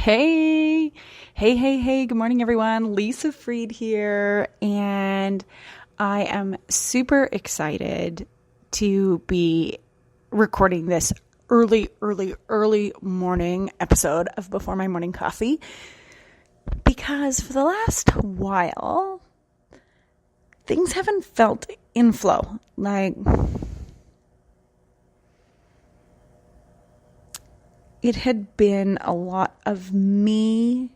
Hey, hey, good morning, everyone. Lisa Freed here, and I am super excited to be recording this early morning episode of Before My Morning Coffee, because for the last while, things haven't felt in flow. It had been a lot of me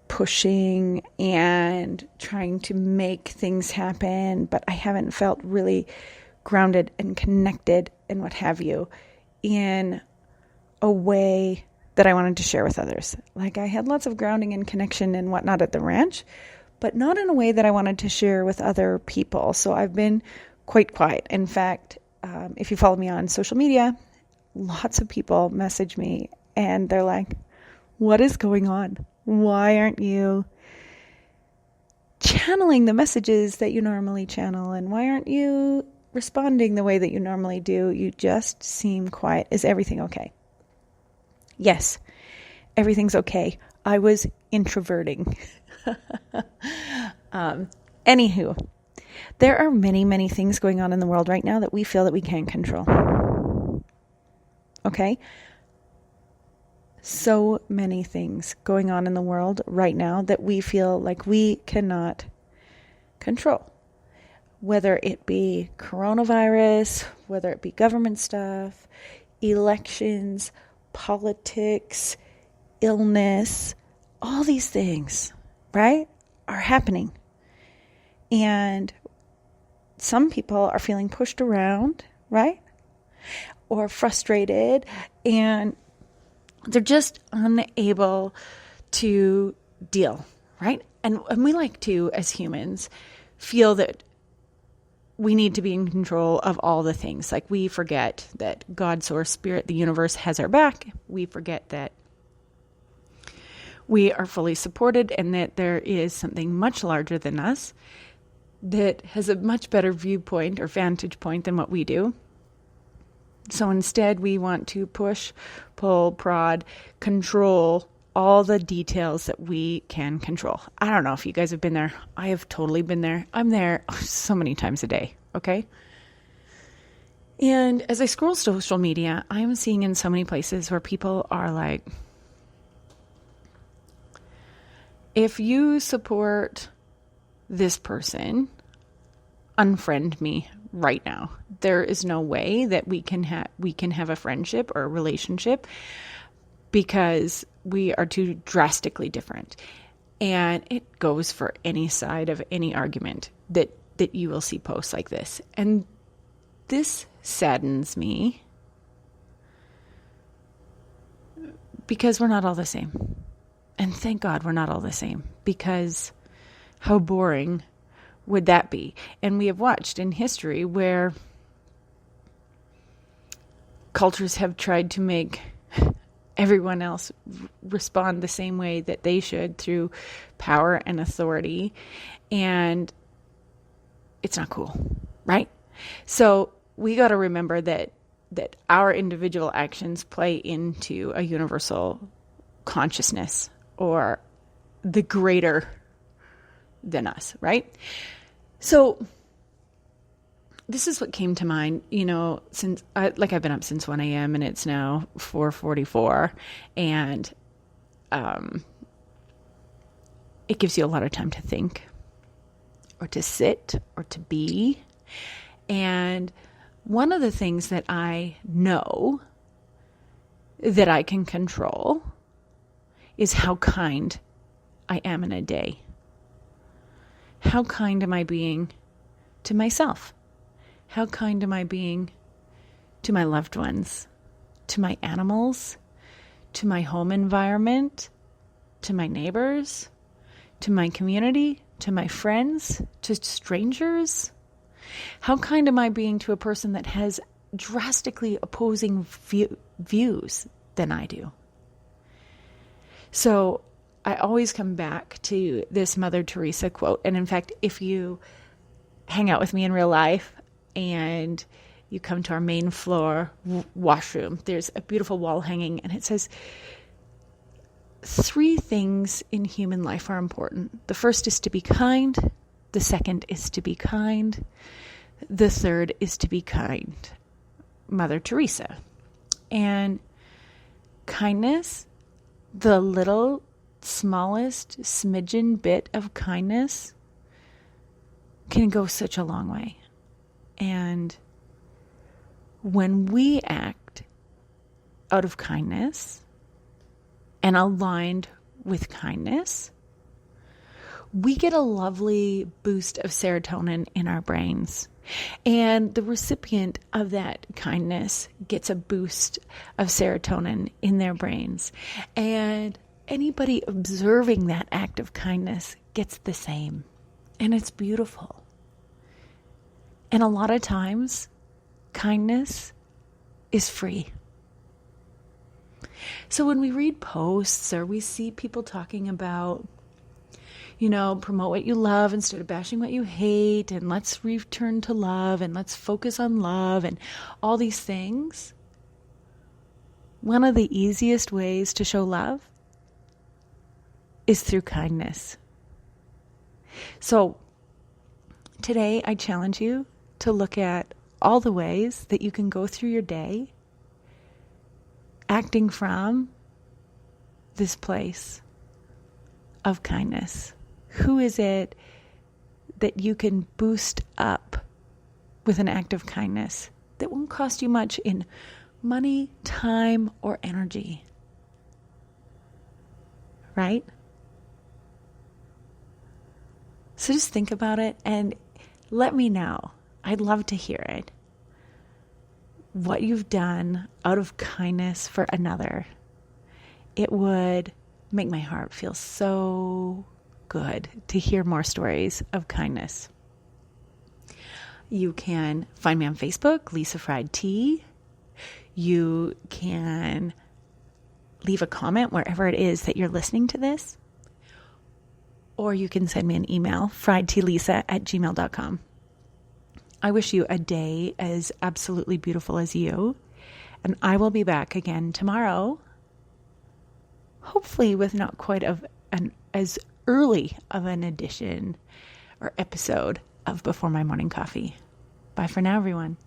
pushing and trying to make things happen, but I haven't felt really grounded and connected and what have you in a way that I wanted to share with others. I had lots of grounding and connection and whatnot at the ranch, but not in a way that I wanted to share with other people. So I've been quite quiet. In fact, if you follow me on social media, lots of people message me and they're like, what is going on? Why aren't you channeling the messages that you normally channel? And why aren't you responding the way that you normally do? You just seem quiet. Is everything okay? Yes, everything's okay. I was introverting. Anywho, there are many things going on in the world right now that we feel that we can't control. Okay? So many things going on in the world right now that we feel like we cannot control. Whether it be coronavirus, whether it be government stuff, elections, politics, illness, all these things, right, are happening. And some people are feeling pushed around, right? Or frustrated, and they're just unable to deal, right? And we like to, as humans, feel that we need to be in control of all the things. We forget that God, Source, Spirit, the universe has our back. We forget that we are fully supported and that there is something much larger than us that has a much better viewpoint or vantage point than what we do. So instead, we want to push, pull, prod, control all the details that we can control. I don't know if you guys have been there. I have totally been there. I'm there so many times a day, okay? And as I scroll social media, I'm seeing in so many places where people are like, if you support this person, unfriend me right now. There is no way that we can have a friendship or a relationship because we are too drastically different. And it goes for any side of any argument that you will see posts like this. And this saddens me because we're not all the same. And thank God we're not all the same, because how boring would that be? And we have watched in history where cultures have tried to make everyone else respond the same way that they should through power and authority. And it's not cool, right? So we got to remember that our individual actions play into a universal consciousness or the greater than us, right? So this is what came to mind, since I've been up since 1 a.m. and it's now 4:44, and it gives you a lot of time to think or to sit or to be. And one of the things that I know that I can control is how kind I am in a day. How kind am I being to myself? How kind am I being to my loved ones, to my animals, to my home environment, to my neighbors, to my community, to my friends, to strangers? How kind am I being to a person that has drastically opposing views than I do? So I always come back to this Mother Teresa quote. And in fact, if you hang out with me in real life and you come to our main floor washroom. There's a beautiful wall hanging, and it says, 3 things in human life are important. The first is to be kind. The second is to be kind. The third is to be kind. Mother Teresa. And kindness, the little smallest smidgen bit of kindness, can go such a long way. And when we act out of kindness and aligned with kindness, we get a lovely boost of serotonin in our brains. And the recipient of that kindness gets a boost of serotonin in their brains. And anybody observing that act of kindness gets the same. And it's beautiful. And a lot of times, kindness is free. So when we read posts or we see people talking about, promote what you love instead of bashing what you hate, and let's return to love, and let's focus on love, and all these things, one of the easiest ways to show love is through kindness. So today I challenge you to look at all the ways that you can go through your day acting from this place of kindness. Who is it that you can boost up with an act of kindness that won't cost you much in money, time, or energy? Right? So just think about it and let me know. I'd love to hear it. What you've done out of kindness for another. It would make my heart feel so good to hear more stories of kindness. You can find me on Facebook, Lisa Fried Tea. You can leave a comment wherever it is that you're listening to this. Or you can send me an email, friedtealisa@gmail.com. I wish you a day as absolutely beautiful as you. And I will be back again tomorrow, hopefully with not quite as early of an edition or episode of Before My Morning Coffee. Bye for now, everyone.